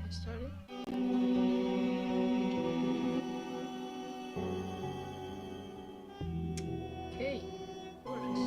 Started. Okay, works.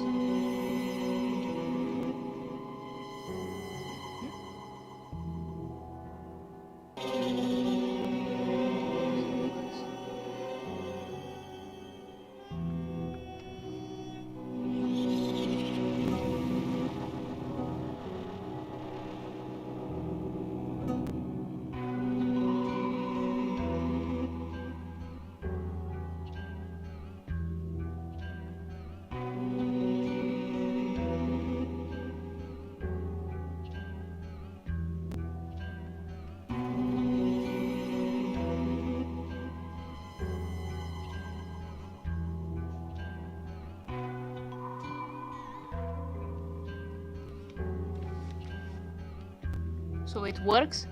So it works?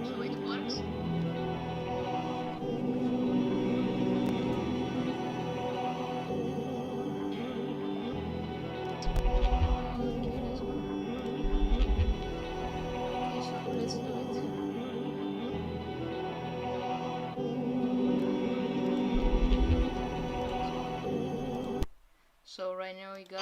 So it works? Okay, so let's do it. So right now we got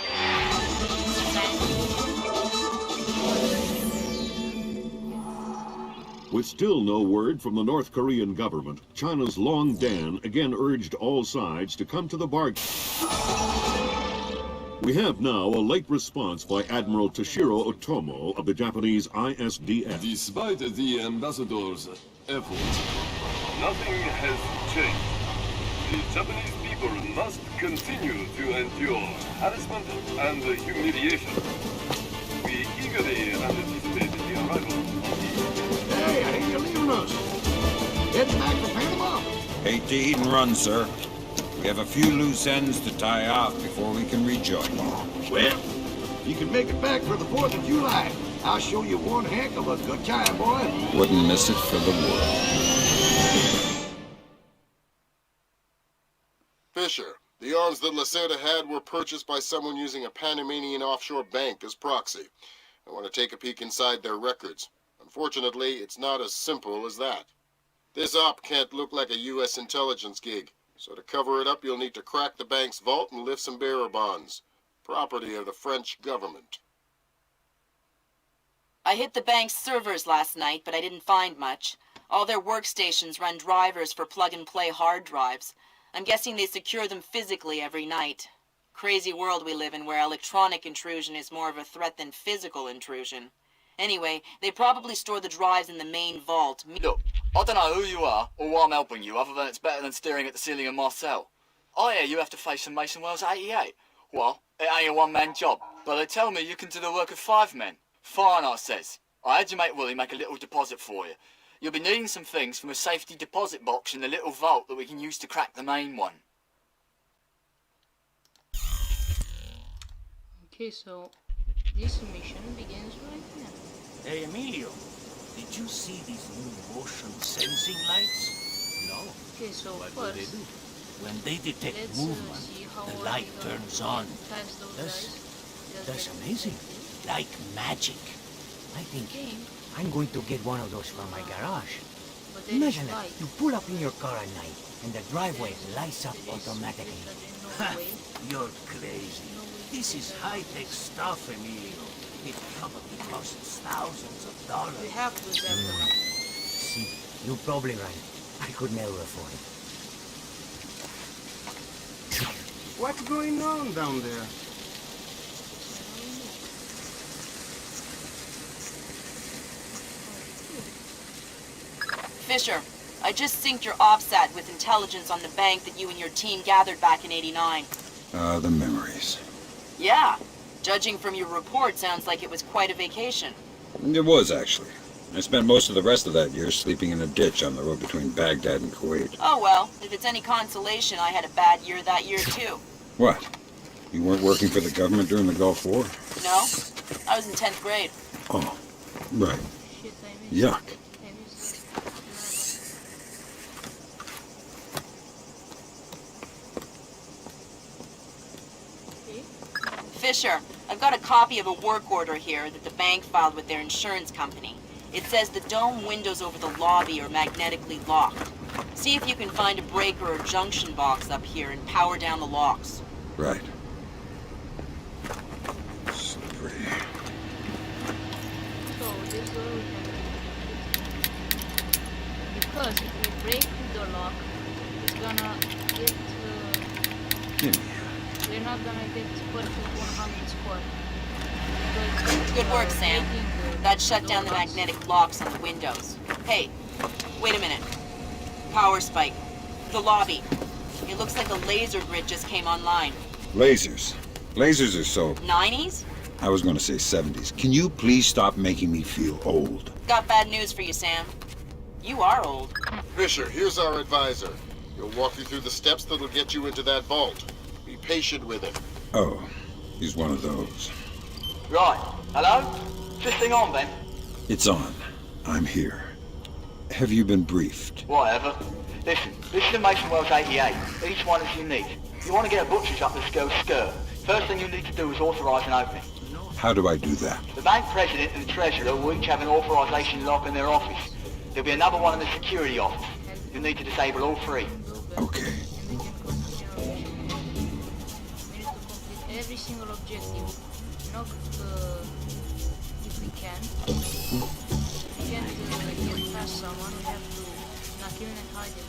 With still no word from the North Korean government, China's Long Dan again urged all sides to come to the bargain. We have now a late response by Admiral Toshiro Otomo of the Japanese ISDF. Despite the ambassador's efforts, nothing has changed. The Japanese people must continue to endure harassment and humiliation. We eagerly anticipate the arrival of the... Hey, I think you're leaving us. Heading back for Panama. Hate to eat and run, sir. We have a few loose ends to tie off before we can rejoin. Well, you can make it back for the 4th of July. I'll show you one heck of a good time, boy. Wouldn't miss it for the world. Fisher, the arms that Lacerda had were purchased by someone using a Panamanian offshore bank as proxy. I want to take a peek inside their records. Unfortunately, it's not as simple as that. This op can't look like a U.S. intelligence gig, so to cover it up, you'll need to crack the bank's vault and lift some bearer bonds. Property of the French government. I hit the bank's servers last night, but I didn't find much. All their workstations run drivers for plug-and-play hard drives. I'm guessing they secure them physically every night. Crazy world we live in where electronic intrusion is more of a threat than physical intrusion. Anyway, they probably store the drives in the main vault. Look, I don't know who you are or why I'm helping you, other than it's better than staring at the ceiling of my cell. I hear you have to face some Mason Wells 88. Well, it ain't a one-man job, but they tell me you can do the work of 5 men. Fine, I says. I had your mate Willie make a little deposit for you. You'll be needing some things from a safety deposit box in the little vault that we can use to crack the main one. Okay, so this mission begins right now. Hey, Emilio, did you see these new motion sensing lights? No. Okay, so What first, do they do? When they detect let's movement, see how the are light we gonna turns on. pass those That's- guys. Just That's like amazing. this. Like magic. I think Game, I'm going to get one of those from my garage. but there is Imagine it. light. You pull up in your car at night, and the driveway lights up There is automatically. no way. You're crazy. This is high-tech stuff, Emilio. It probably costs thousands of dollars. We have to adapt the light. See, you're probably right. I could never afford it. What's going on down there? Fisher, I just synced your OPSAT with intelligence on the bank that you and your team gathered back in '89. The memories. Yeah. Judging from your report, sounds like it was quite a vacation. It was, actually. I spent most of the rest of that year sleeping in a ditch on the road between Baghdad and Kuwait. Oh well, if it's any consolation, I had a bad year that year too. What? You weren't working for the government during the Gulf War? No? I was in 10th grade. Oh, right. Shit, I missed Yuck. it. I missed it. Okay. Fisher, I've got a copy of a work order here that the bank filed with their insurance company. It says the dome windows over the lobby are magnetically locked. See if you can find a breaker or junction box up here and power down the locks. Right. Slippery. So this door we can, because if we break the lock, it's gonna get. We're not gonna get perfect 100 score. Good work, Sam. That shut down the magnetic locks on the windows. Hey, wait a minute. Power spike. The lobby. It looks like a laser grid just came online. Lasers. Lasers are so... 90s? I was going to say 70s. Can you please stop making me feel old? Got bad news for you, Sam. You are old. Fisher, here's our advisor. He'll walk you through the steps that'll get you into that vault. Be patient with him. Oh, he's one of those. Right. Hello? Is this thing on, Ben? It's on. I'm here. Have you been briefed? Whatever. Listen, this is the Mason Wells 88. Each one is unique. You want to get a butcher's up this girl's skirt. First thing you need to do is authorize an opening. How do I do that? The bank president and the treasurer will each have an authorization lock in their office. There'll be another one in the security office. You'll need to disable all three. Okay. We need to complete every single objective. Not if we can. If we can't get past someone, we have to knock him and hide him.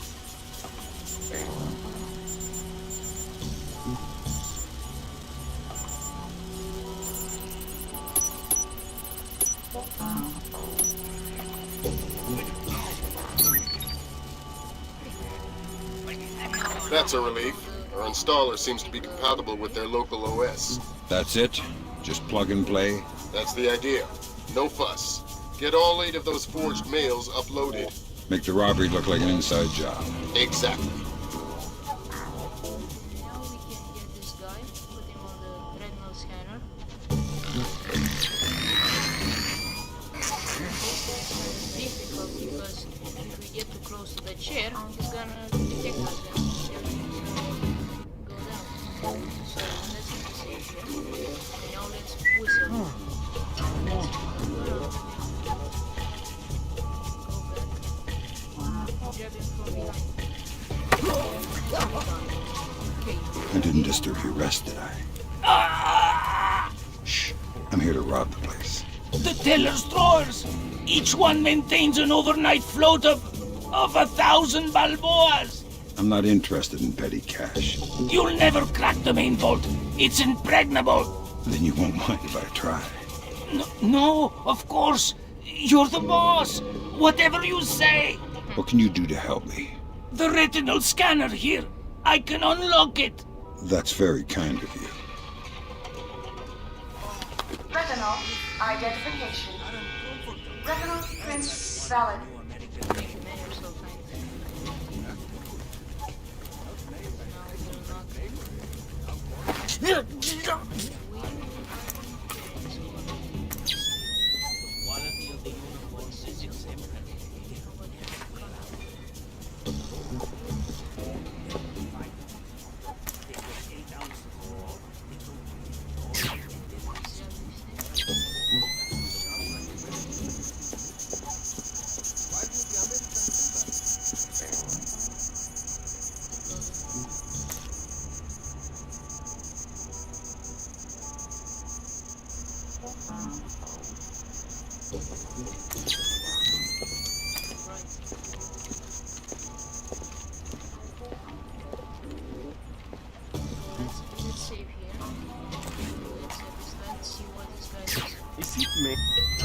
That's a relief. Our installer seems to be compatible with their local OS. That's it? Just plug and play? That's the idea. No fuss. Get all 8 of those forged mails uploaded. Make the robbery look like an inside job. Exactly. Now we can get this guy, put him on the retinal scanner. It's difficult because if we get too close to the chair, he's gonna detect us and everything's gonna go down. So let's not save him. And now let's whistle. Grab him from behind. Okay. I didn't disturb your rest, did I? Shh. I'm here to rob the place. The teller's drawers! Each one maintains an overnight float of 1,000 balboas! I'm not interested in petty cash. You'll never crack the main vault. It's impregnable. Then you won't mind if I try. No, of course. You're the boss. Whatever you say. What can you do to help me? The retinal scanner here. I can unlock it. That's very kind of you. Retinal identification. Retinal print valid.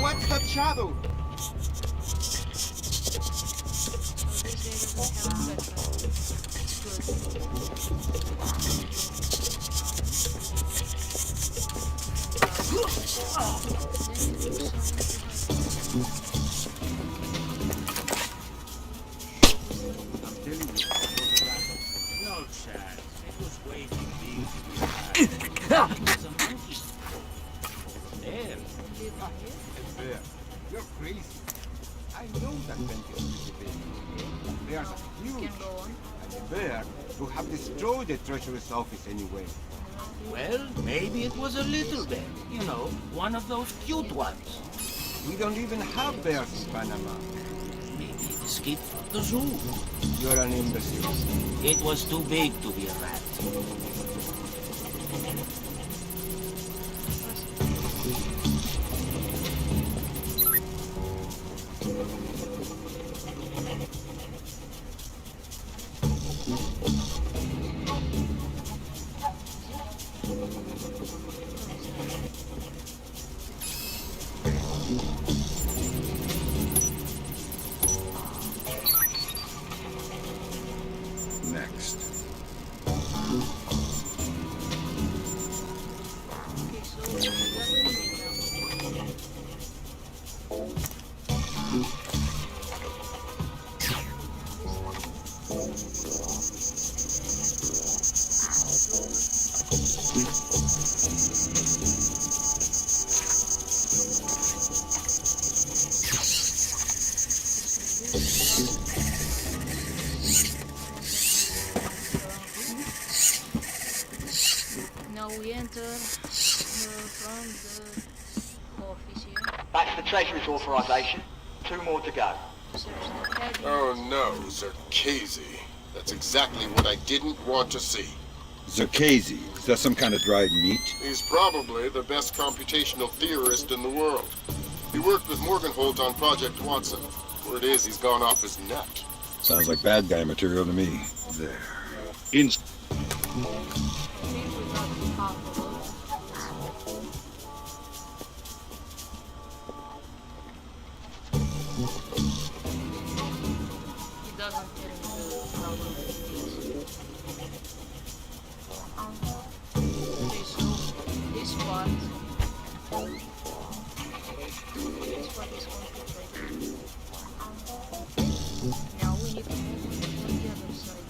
What's that shadow? No chance. It was way too big. It was a monkey. There. Bear, you're crazy. I know that plenty of the bear. Bears are huge. And the bear would have destroyed the treasurer's office anyway. Well, maybe it was a little bear. You know, one of those cute ones. We don't even have bears in Panama. Maybe it escaped from the zoo. You're an imbecile. It was too big to be a rat. Next. Okay, so we got the enemy now. Now we enter from the office here. Back to the Treasury's authorization. 2 more to go. Search the cabin. Oh no, Zerkazy. That's exactly what I didn't want to see. Zerkazy. Is that some kind of dried meat? He's probably the best computational theorist in the world. He worked with Morgenholt on Project Watson. Word is he's gone off his nut. Sounds like bad guy material to me. There. I think we got half of it. He doesn't tell me the problem it is. Okay, so this part is complete. Now we need to move on the other side.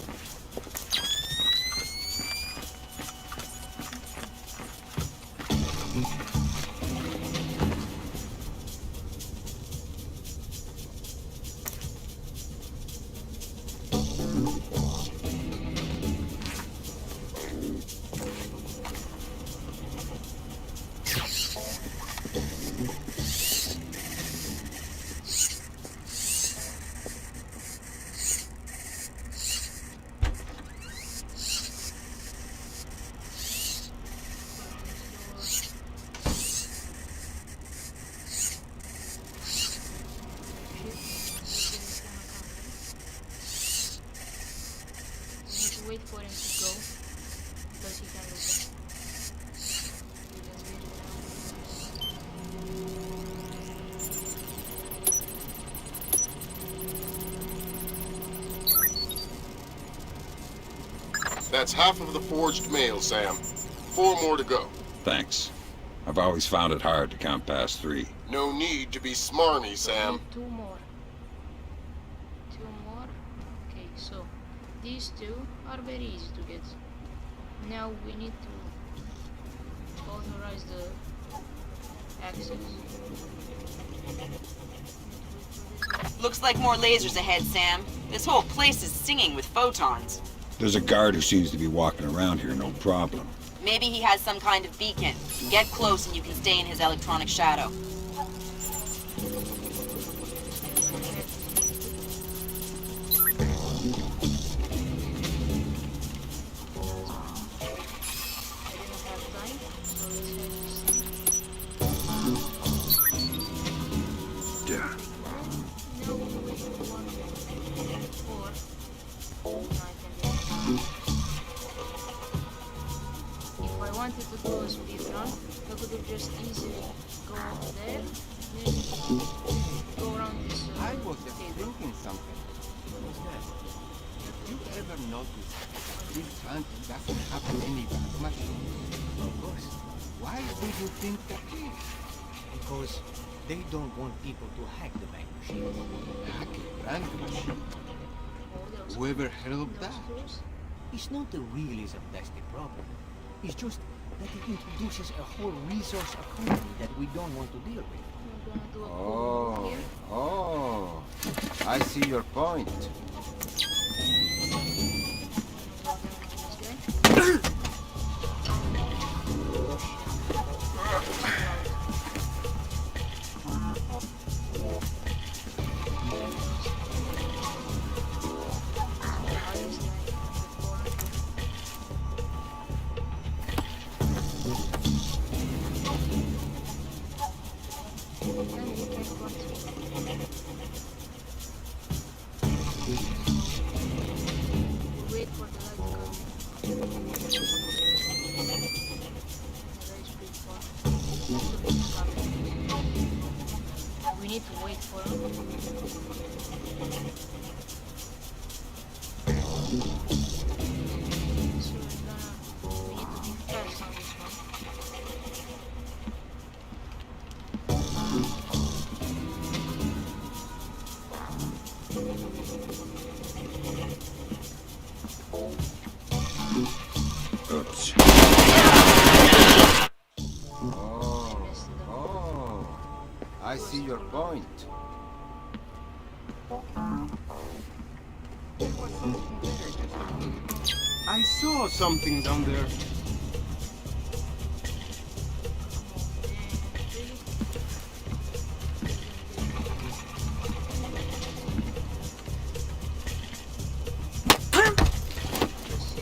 Wait for him to go because he can listen. We just wait now. That's half of the forged mail, Sam. 4 more to go. Thanks. I've always found it hard to count past 3. No need to be smarmy, Sam. 2 more. 2 more. Okay, so these 2 are very easy to get. Now we need to authorize the access. Looks like more lasers ahead, Sam. This whole place is singing with photons. There's a guard who seems to be walking around here, no problem. Maybe he has some kind of beacon. Get close and you can stay in his electronic shadow. If I wanted to do a speedrun, I could have just easily go up there, then go around this I was just table. thinking something. What's that? Have you ever noticed that this country doesn't have any back machines? Of course. Why do you think that is? Because they don't want people to hack the bank machine. Hack a bank machine. Oh, that was Whoever heard of that? close. It's not the realism that's the problem. It's just that it introduces a whole resource economy that we don't want to deal with. I'm gonna do a cool move here. Oh, I see your point. This guy. need to wait for him. So we need to be fast on this one. Oops. Oh, I see your point. I saw something down there.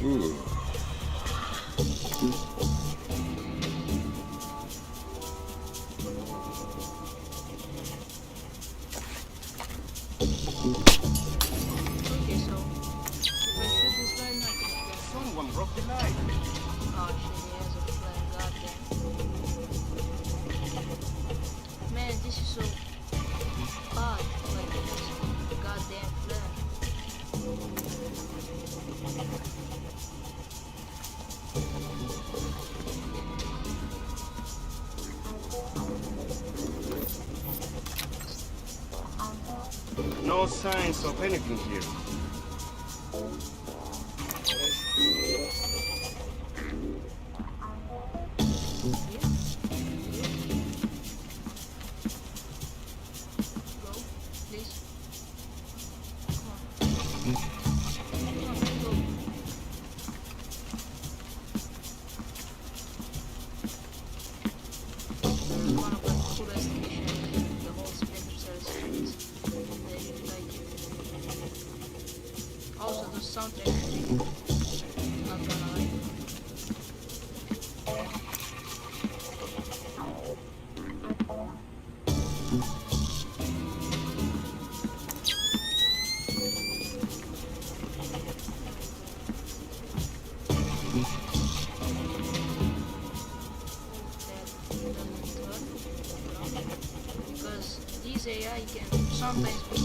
Ooh. Okay, so if I shoot this guy, nothing is gonna. Someone broke the light. Oh shit, he has a flare, goddamn. Man, this is so bad. Like, this goddamn flare. No signs of anything here. Go, please. Come on. Come on, let's go. One of the coolest missions in the whole Splinter series. I really like it. Also, the soundtrack is really good. Not gonna lie. Because these AI can sometimes be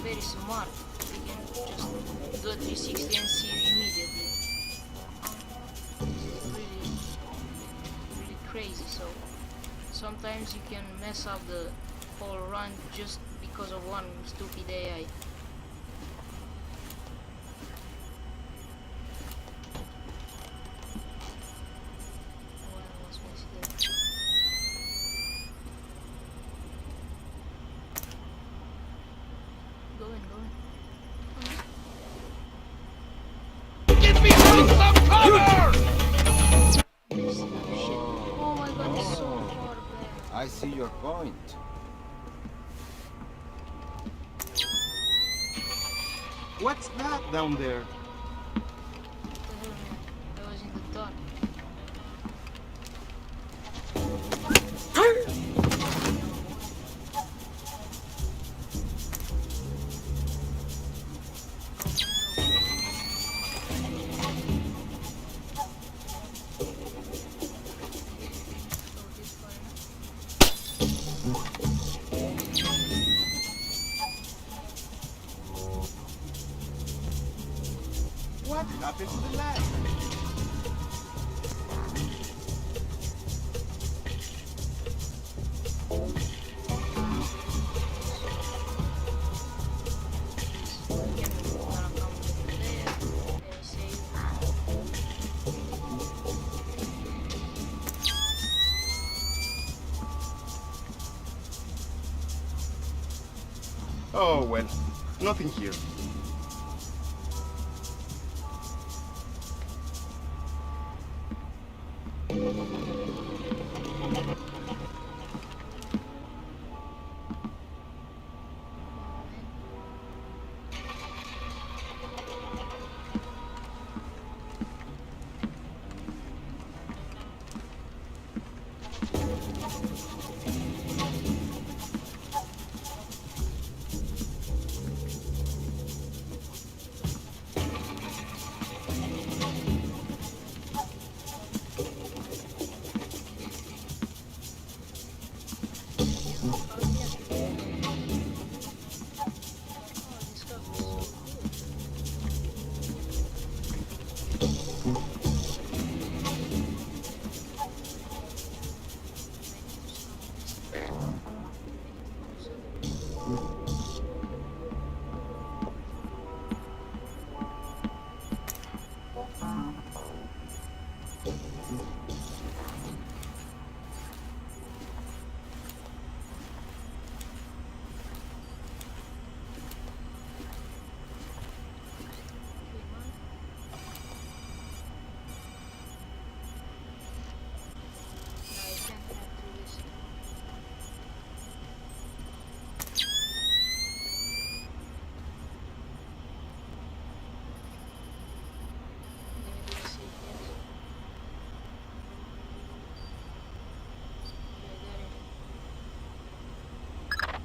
very smart. They can just do a 360 and see you immediately. This is really crazy. So sometimes you can mess up the whole run just because of one stupid AI. Get behind some cover! Oh my god, it's so far back. I see your point. What's that down there? What the hell, man? I was in the dark. What happened to the light? Oh well, nothing here.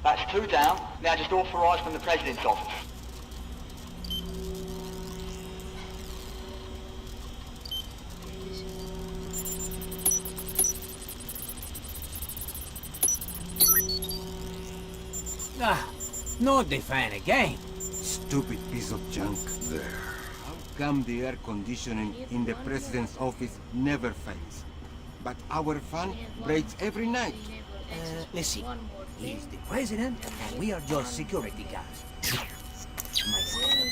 That's 2 down. Now just authorised from the President's office. Ah, not the fan again. Stupid piece of junk. There. How come the air conditioning in the President's office never fails? But our fan breaks every night. Listen, he's the president, and we are just security guards. My God,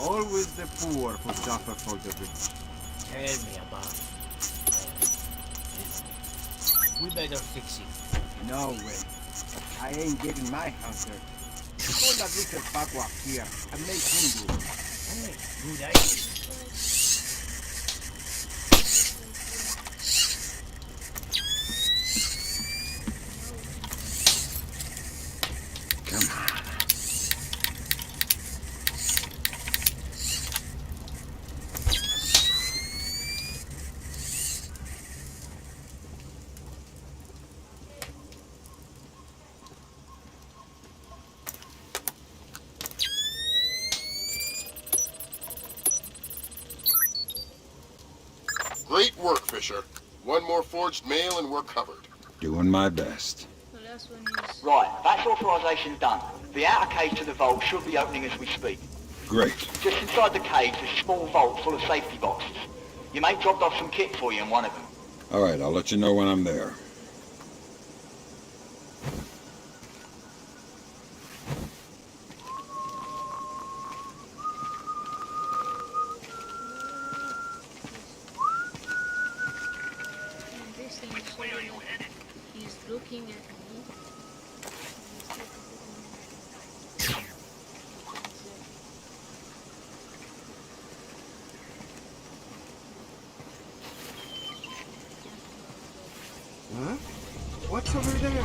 Always the poor who suffer for the rich. tell me about it. We better fix it. No way. I ain't getting my house dirty. Call that little Paco up here and make him do it. Hey, good idea. Come on. Great work, Fisher. One more forged mail and we're covered. Doing my best. The last one is... Right, that's authorisation done. The outer cage to the vault should be opening as we speak. Great. Just inside the cage, there's a small vault full of safety boxes. Your mate dropped off some kit for you in one of them. All right, I'll let you know when I'm there. This thing is showing me. He's looking at me. Huh? What's over there?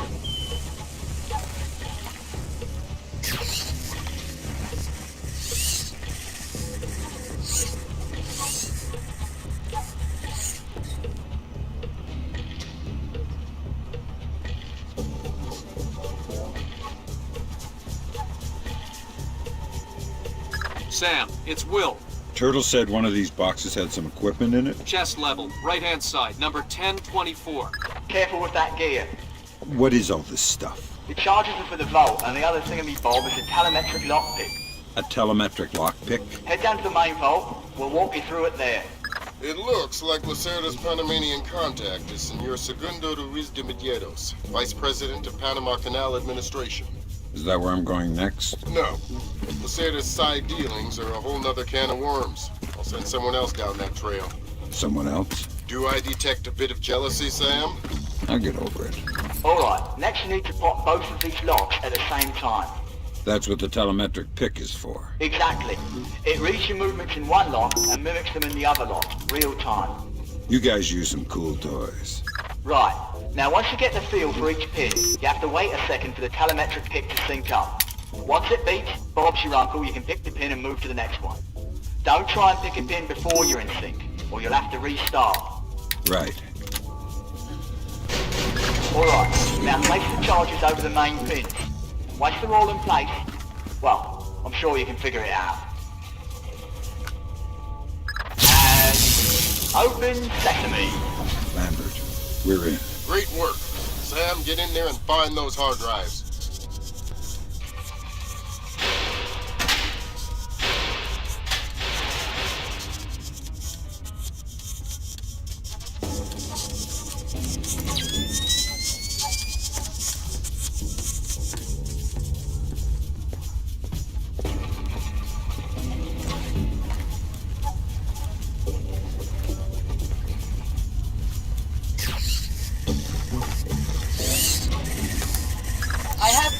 Sam, it's Will. Turtle said one of these boxes had some equipment in it. Chest level, right-hand side, number 1024. Careful with that gear. What is all this stuff? The charges are for the vault, and the other thingamy-bob is a telemetric lockpick. A telemetric lockpick? Head down to the main vault. We'll walk you through it there. It looks like Lacerda's Panamanian contact is Senor Segundo Ruiz de Medeiros, Vice President of Panama Canal Administration. Is that where I'm going next? No. Lacerda's side dealings are a whole nother can of worms. I'll send someone else down that trail. Someone else? Do I detect a bit of jealousy, Sam? I'll get over it. Alright, next you need to pop both of these locks at the same time. That's what the telemetric pick is for. Exactly. It reads your movements in one lock and mimics them in the other lock, real time. You guys use some cool toys. Right. Now once you get the feel for each pin, you have to wait a second for the telemetric pick to sync up. Once it beeps, Bob's your uncle, you can pick the pin and move to the next one. Don't try and pick a pin before you're in sync, or you'll have to restart. Right. Alright, now place the charges over the main pins. Once they're all in place, well, I'm sure you can figure it out. And open sesame. Lambert, we're in. Great work. Sam, get in there and find those hard drives.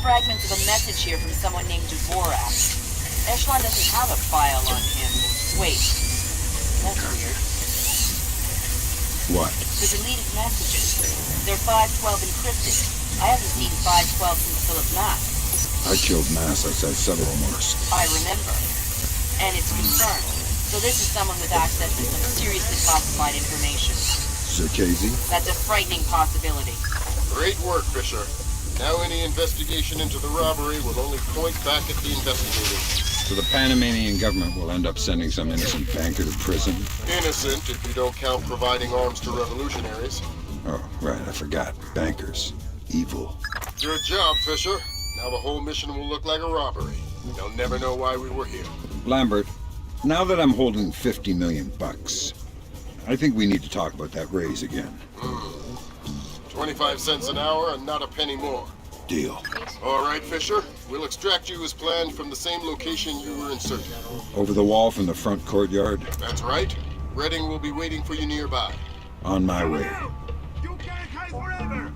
Fragments of a message here from someone named Dvorak. Echelon doesn't have a file on him. Wait, that's weird. What? The deleted messages. They're 512 encrypted. I haven't seen 512 since Philip Mass. I killed Mass outside Severomorsk. I remember. And it's confirmed. So this is someone with access to some seriously classified information. Circassian? That's a frightening possibility. Great work, Fisher. Now any investigation into the robbery will only point back at the investigators. So the Panamanian government will end up sending some innocent banker to prison? Innocent, if you don't count providing arms to revolutionaries. Oh, right, I forgot. Bankers. Evil. Good job, Fisher. Now the whole mission will look like a robbery. They'll never know why we were here. Lambert, now that I'm holding 50 million bucks, I think we need to talk about that raise again. 25 cents an hour and not a penny more. Deal. All right, Fisher. We'll extract you as planned from the same location you were inserted. Over the wall from the front courtyard? That's right. Redding will be waiting for you nearby. On my way. You can't hide forever!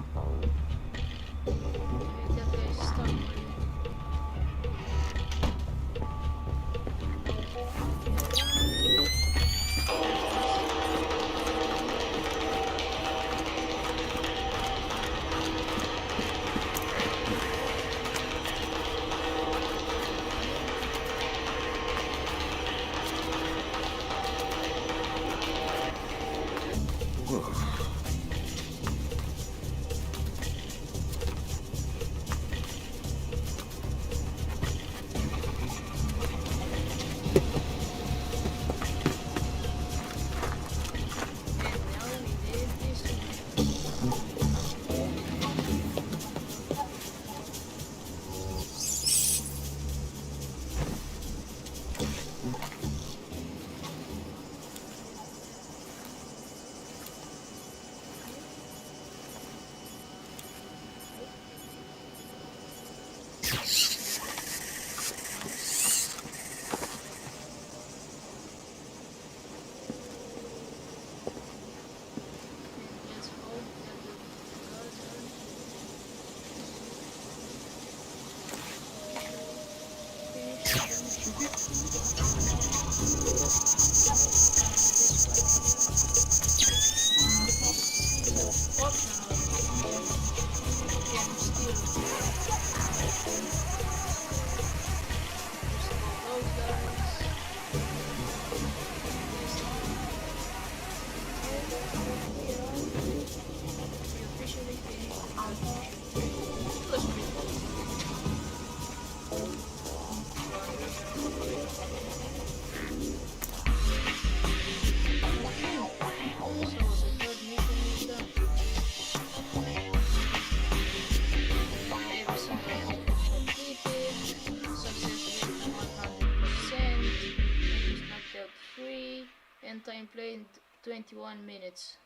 Time played 21 minutes.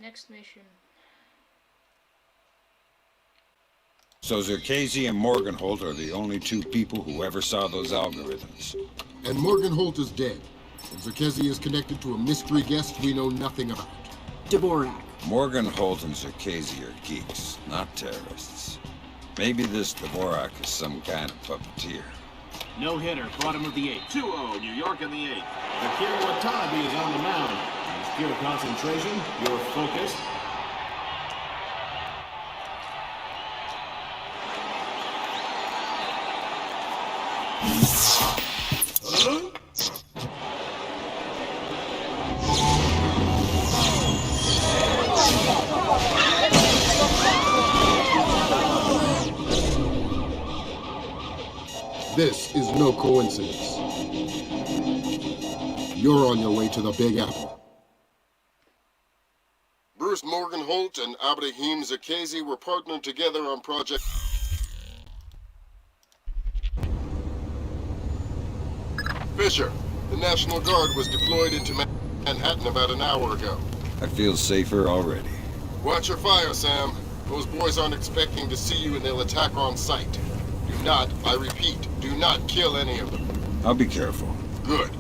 Next mission. So Zerkesi and Morgenholt are the only two people who ever saw those algorithms. And Morgenholt is dead. And Zerkesi is connected to a mystery guest we know nothing about. Dvorak. Morgenholt and Zerkesi are geeks, not terrorists. Maybe this Dvorak is some kind of puppeteer. No hitter, bottom of the 8th. 2-0, New York in the 8th. Akira Watanabe is on the mound. His pure concentration, pure focus. This is no coincidence. You're on your way to the Big Apple. Bruce Morgenholt and Abraham Zerkesi were partnered together on Project... Fisher, the National Guard was deployed into Manhattan about an hour ago. I feel safer already. Watch your fire, Sam. Those boys aren't expecting to see you and they'll attack on sight. Do not, I repeat, do not kill any of them. I'll be careful. Good.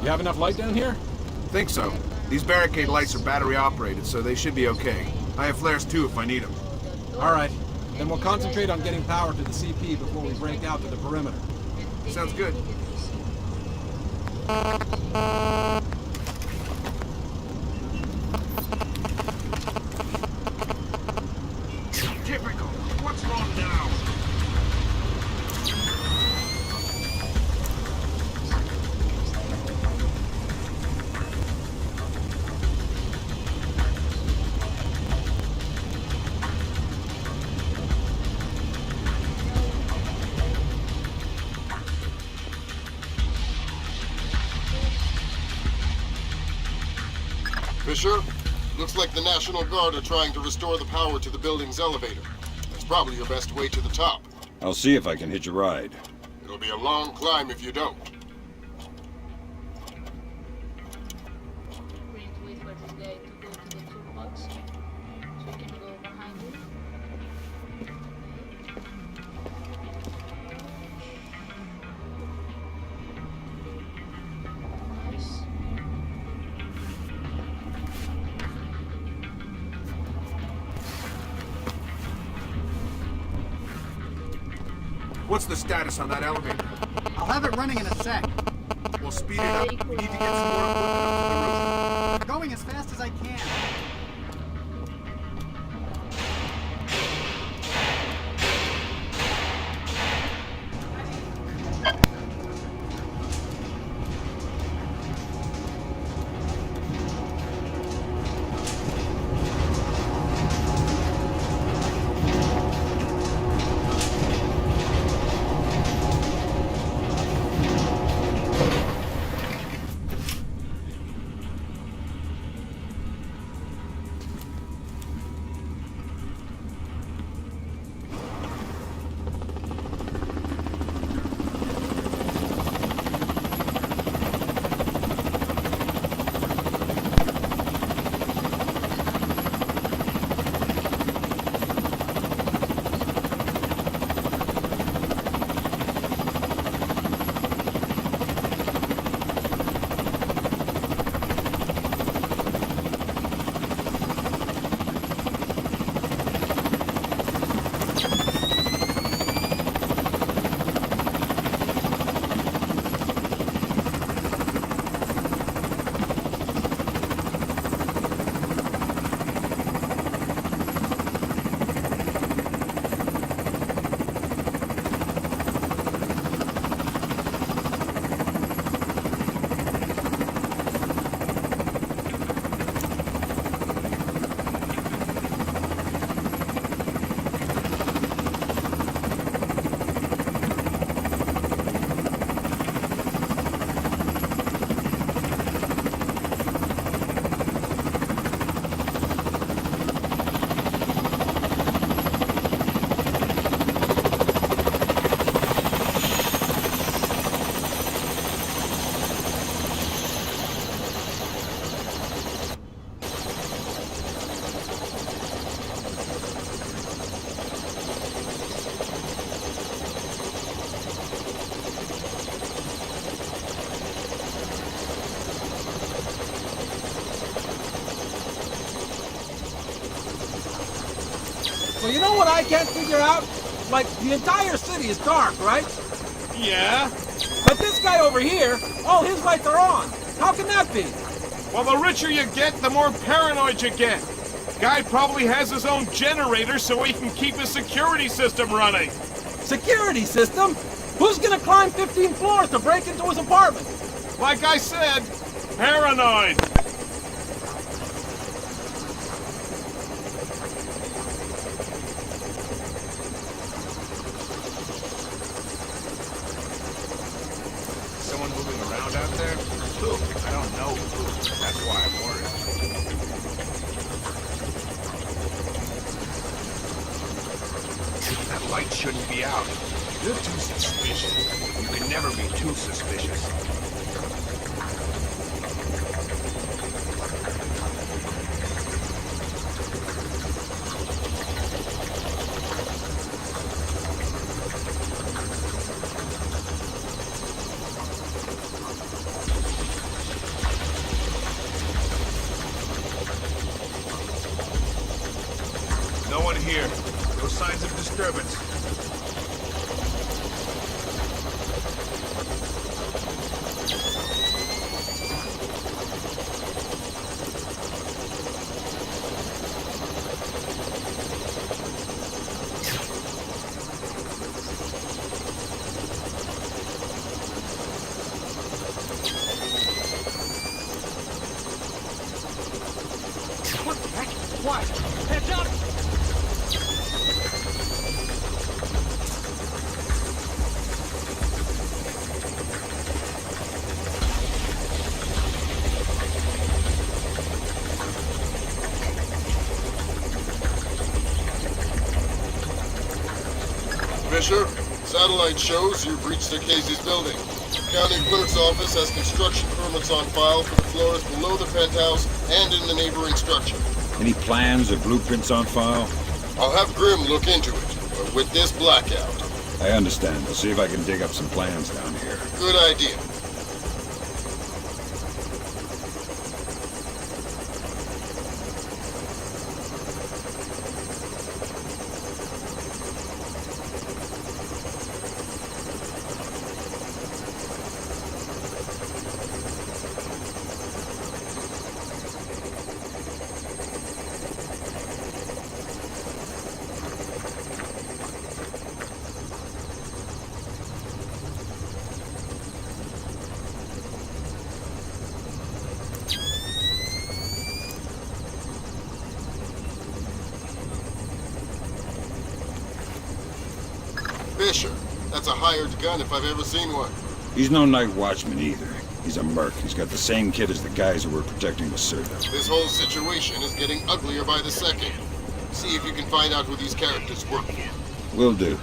You have enough light down here? Think so. These barricade lights are battery operated, so they should be okay. I have flares too if I need them. All right. Then we'll concentrate on getting power to the CP before we break out to the perimeter. Sounds good. Typical. What's wrong now? Fisher, looks like the National Guard are trying to restore the power to the building's elevator. That's probably your best way to the top. I'll see if I can hitch a ride. It'll be a long climb if you don't. We need to wait for this guy to go to the toolbox so we can go behind him. Nice. What's the status on that elevator? I'll have it running in a sec. We'll speed it up. We need to get some more equipment up to the roof. Going as fast as I can. So you know what I can't figure out? Like, the entire city is dark, right? Yeah? But this guy over here, all his lights are on. How can that be? Well, the richer you get, the more paranoid you get. Guy probably has his own generator so he can keep his security system running. Security system? Who's gonna climb 15 floors to break into his apartment? Like I said, paranoid. Someone moving around out there? Who? I don't know who. That's why I'm worried. That light shouldn't be out. You're too suspicious. You can never be too suspicious. Good here. No signs of disturbance. What the heck? Why? Heads up! Fisher, satellite shows you've reached Casey's building. County clerk's office has construction permits on file for the floors below the penthouse and in the neighboring structure. Any plans or blueprints on file? I'll have Grim look into it, but with this blackout. I understand. I'll see if I can dig up some plans down here. Good idea. Fisher, that's a hired gun if I've ever seen one. He's no night watchman either. He's a merc. He's got the same kit as the guys who were protecting Lacerda. This whole situation is getting uglier by the second. See if you can find out who these characters work for. Will do.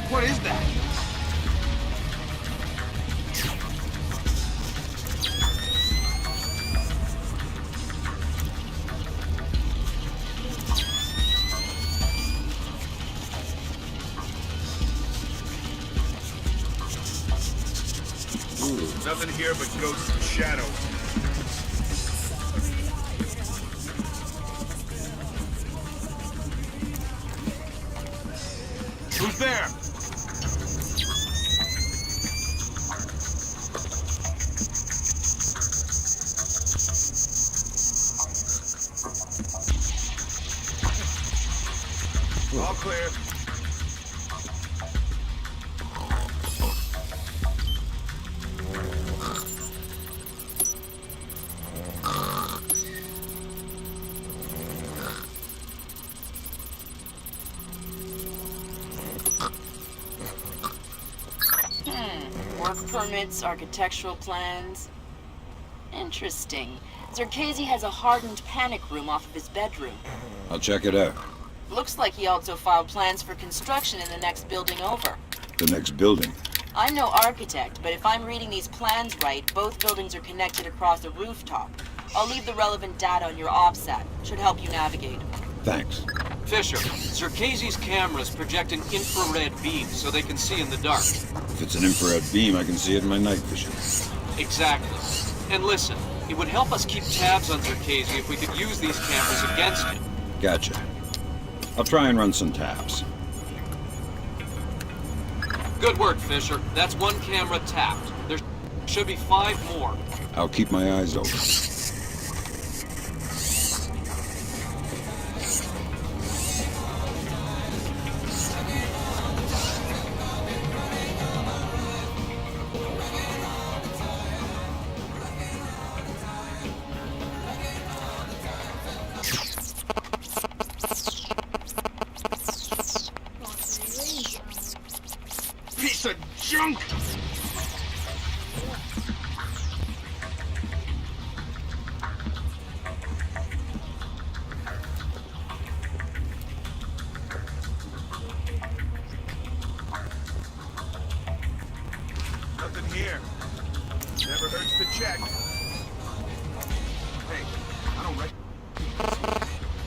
What is that? Nothing here but ghosts and shadows. Who's there? All clear. Work permits, architectural plans. Interesting. Zerkezi has a hardened panic room off of his bedroom. I'll check it out. Looks like he also filed plans for construction in the next building over. The next building. I'm no architect, but if I'm reading these plans right, both buildings are connected across a rooftop. I'll leave the relevant data on your OBSAT. Should help you navigate. Thanks. Fisher, Zerkezi's cameras project an infrared beam so they can see in the dark. If it's an infrared beam, I can see it in my night vision. Exactly. And listen, it would help us keep tabs on Zerkezi if we could use these cameras against him. Gotcha. I'll try and run some taps. Good work, Fisher. That's one camera tapped. There should be 5 more. I'll keep my eyes open.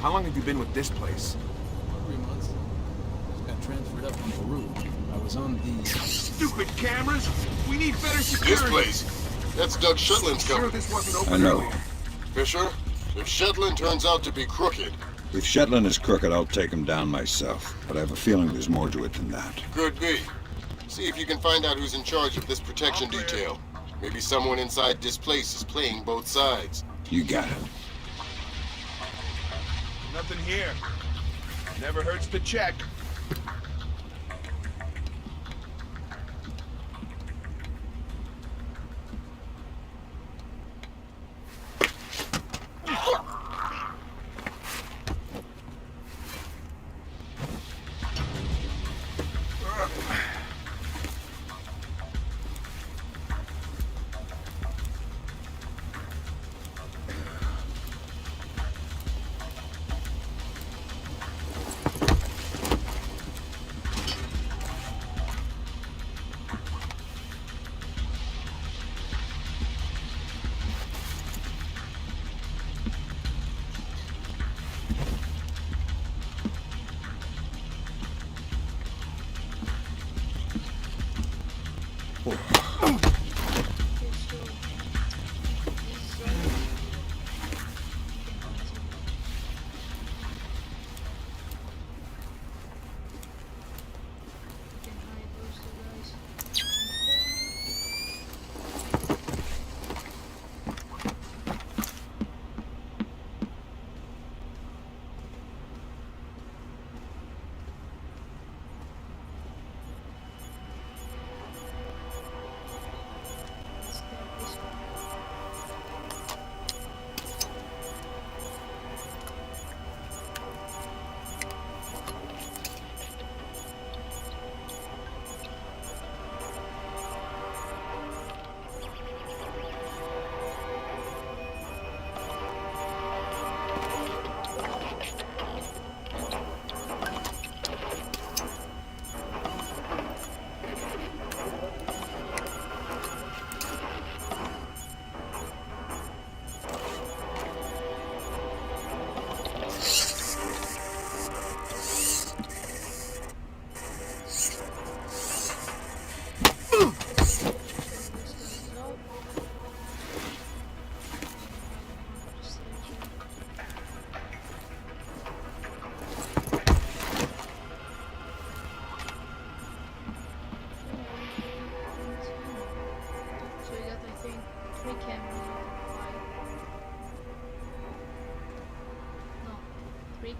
How long have you been with this place? 3 months. Just got transferred up from Peru. I was on the... Stupid cameras! We need better security! This place. That's Doug Shetland's company. Sure this wasn't open I know. earlier. Fisher, if Shetland turns out to be crooked... If Shetland is crooked, I'll take him down myself. But I have a feeling there's more to it than that. Could be. See if you can find out who's in charge of this protection detail. Maybe someone inside this place is playing both sides. You got it. Nothing here. Never hurts to check.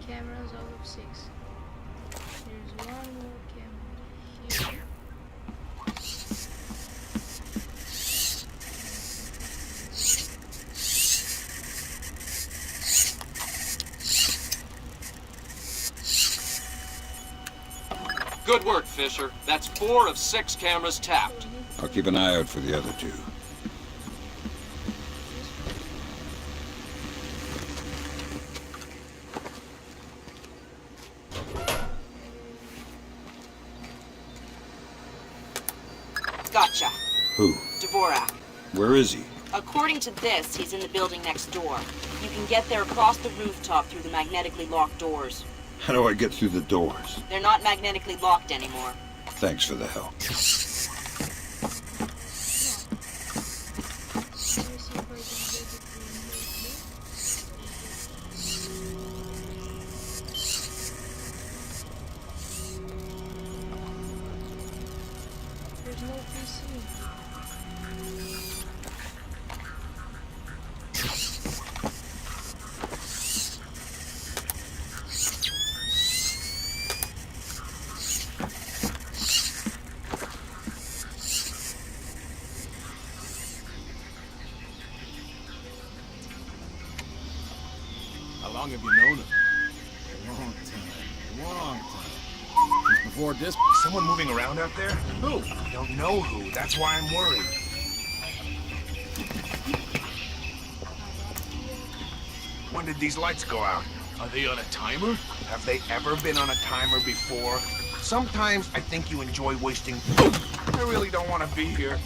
Cameras out of 6. There's one more camera here. Good work, Fisher. That's 4 of 6 cameras tapped. I'll keep an eye out for the other 2. Gotcha. Who? Dvorak. Where is he? According to this, he's in the building next door. You can get there across the rooftop through the magnetically locked doors. How do I get through the doors? They're not magnetically locked anymore. Thanks for the help. There's no PC. How long have you known him? A long time. Long time. Since before this... Someone moving around out there? Who? I don't know who. That's why I'm worried. When did these lights go out? Are they on a timer? Have they ever been on a timer before? Sometimes I think you enjoy wasting... I really don't want to be here.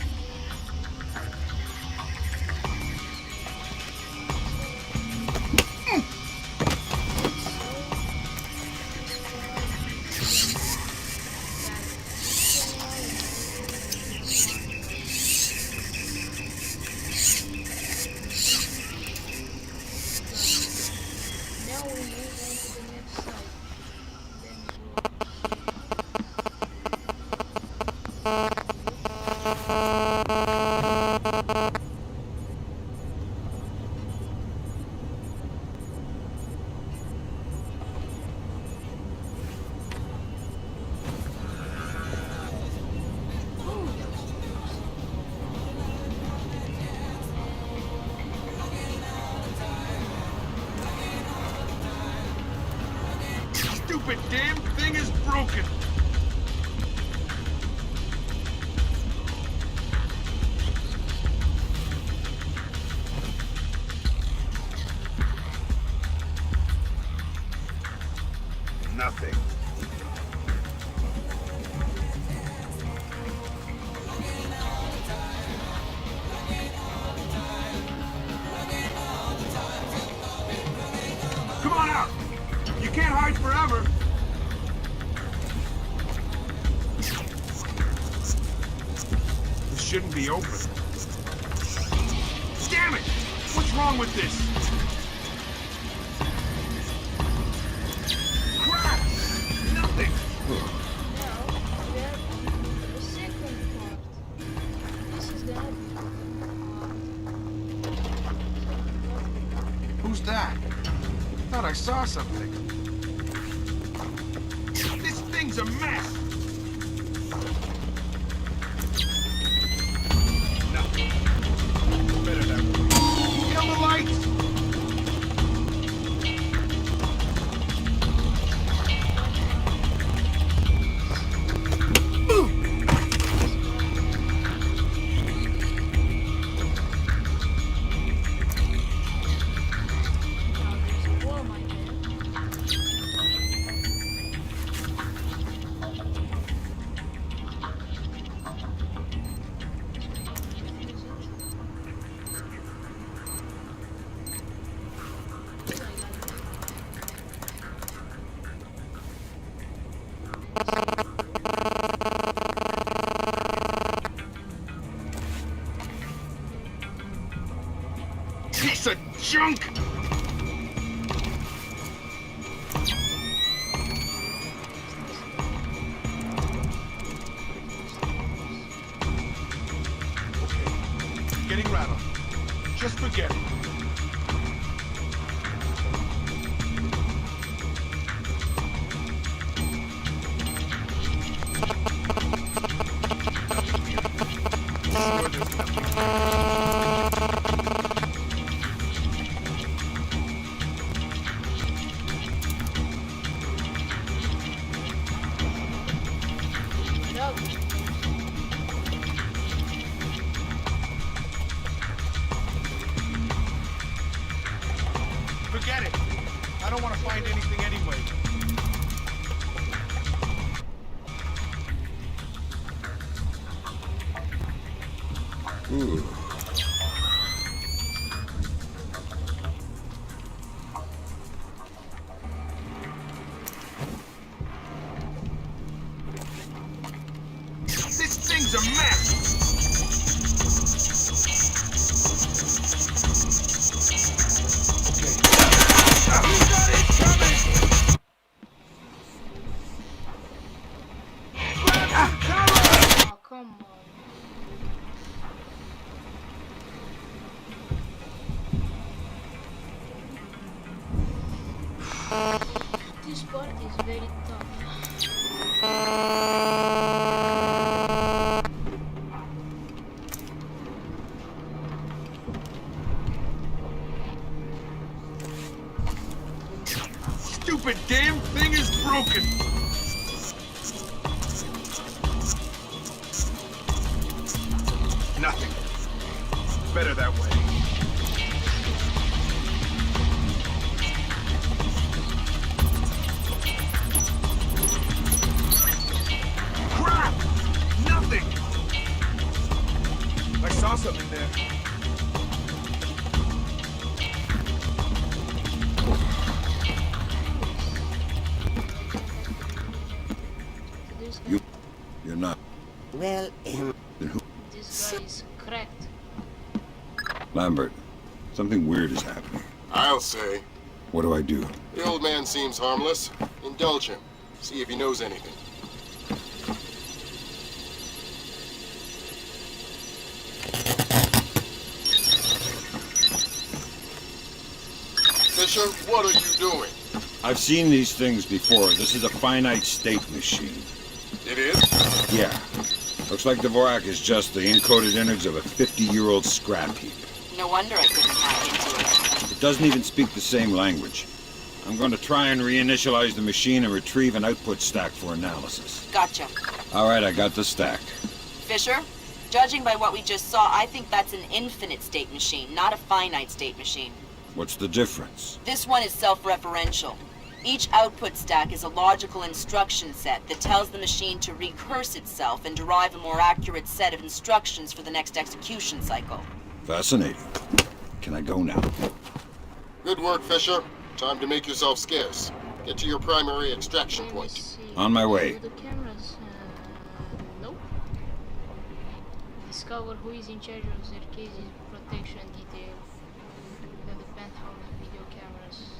Stupid damn thing is broken! Nothing. Come on out! You can't hide forever! This shouldn't be open. Damn it! What's wrong with this? Crap! Nothing! Now, we have the second part. This is gonna be Who's that? Thought I saw something. This thing's a mess! No. Better that way. Kill the lights! Piece of junk! Okay, getting rattled. Just forget it. Sure, there's nothing. Forget it. I don't want to find anything anyway. Ooh. This thing's a mess! Oh, come on. This part is very tough. Stupid damn thing is broken! Nothing. Better that way. Crap! Nothing! I saw something there. You're not. Well, Then who? This guy is cracked. Lambert, something weird is happening. I'll say. What do I do? The old man seems harmless. Indulge him. See if he knows anything. Fisher, what are you doing? I've seen these things before. This is a finite state machine. It is? Yeah. Looks like Dvorak is just the encoded innards of a 50-year-old scrap heap. No wonder I couldn't hack into it. It doesn't even speak the same language. I'm going to try and reinitialize the machine and retrieve an output stack for analysis. Gotcha. All right, I got the stack. Fisher, judging by what we just saw, I think that's an infinite state machine, not a finite state machine. What's the difference? This one is self-referential. Each output stack is a logical instruction set that tells the machine to recurse itself and derive a more accurate set of instructions for the next execution cycle. Fascinating. Can I go now? Good work, Fisher. Time to make yourself scarce. Get to your primary extraction point. On my way. The cameras. Nope. Discover who is in charge of Zerkezi's protection detail. Then the penthouse video cameras.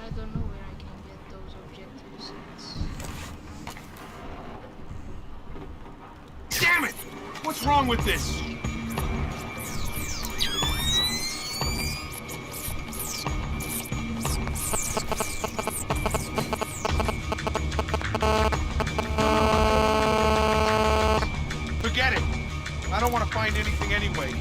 I don't know where I can get those objectives. Damn it! What's wrong with this? Forget it. I don't want to find anything anyway.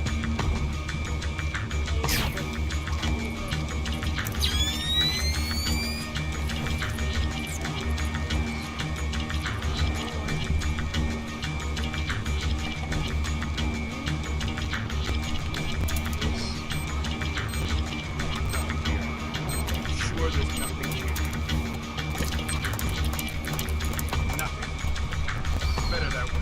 Sure, there's nothing here. Nothing. Better that way.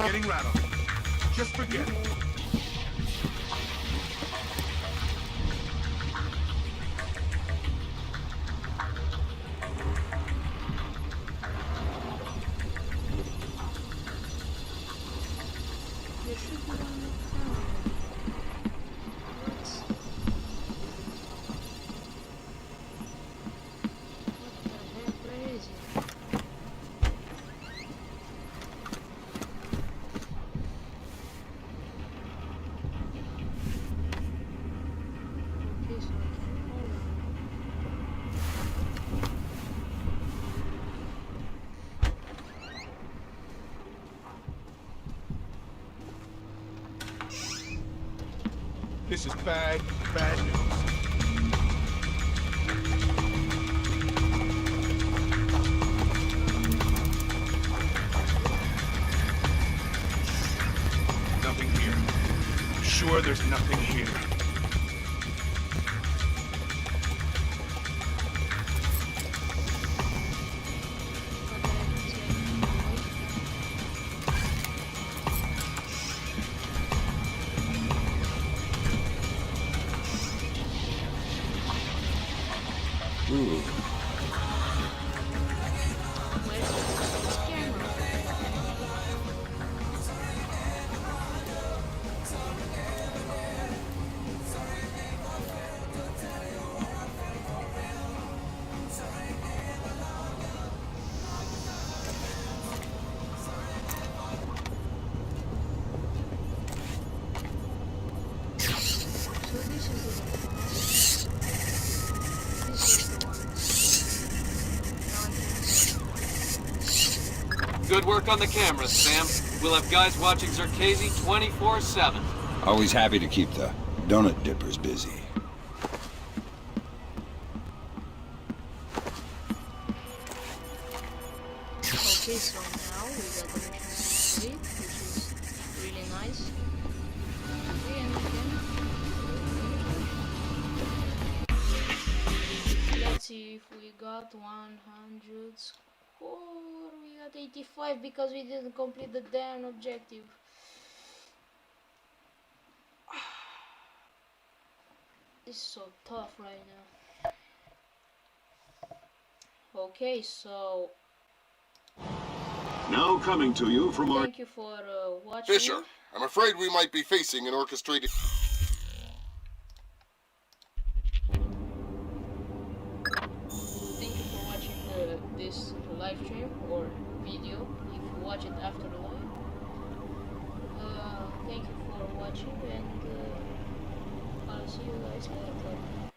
Getting rattled. Just forget it. There should be one more camera. What the heck? Where is it? Okay, so I can hold on. This is bad, bad news. Nothing here. Sure, there's nothing here. Ooh. Where's this camera? So this is the one. This is the one. Now I can Good work on the cameras, Sam. We'll have guys watching Zerkezi 24/7. Always happy to keep the donut dippers busy. Okay, so now we got the mission complete, which is really nice. Okay, and again, let's see if we got 100 score. We got 85 because we didn't complete the damn objective. This is so tough right now. Okay, so Now coming to you from our... thank you for watching. Fisher, I'm afraid we might be facing an orchestrated... Thank you for watching this live stream or video if you watch it after the live. Thank you for watching, and I'll see you guys later.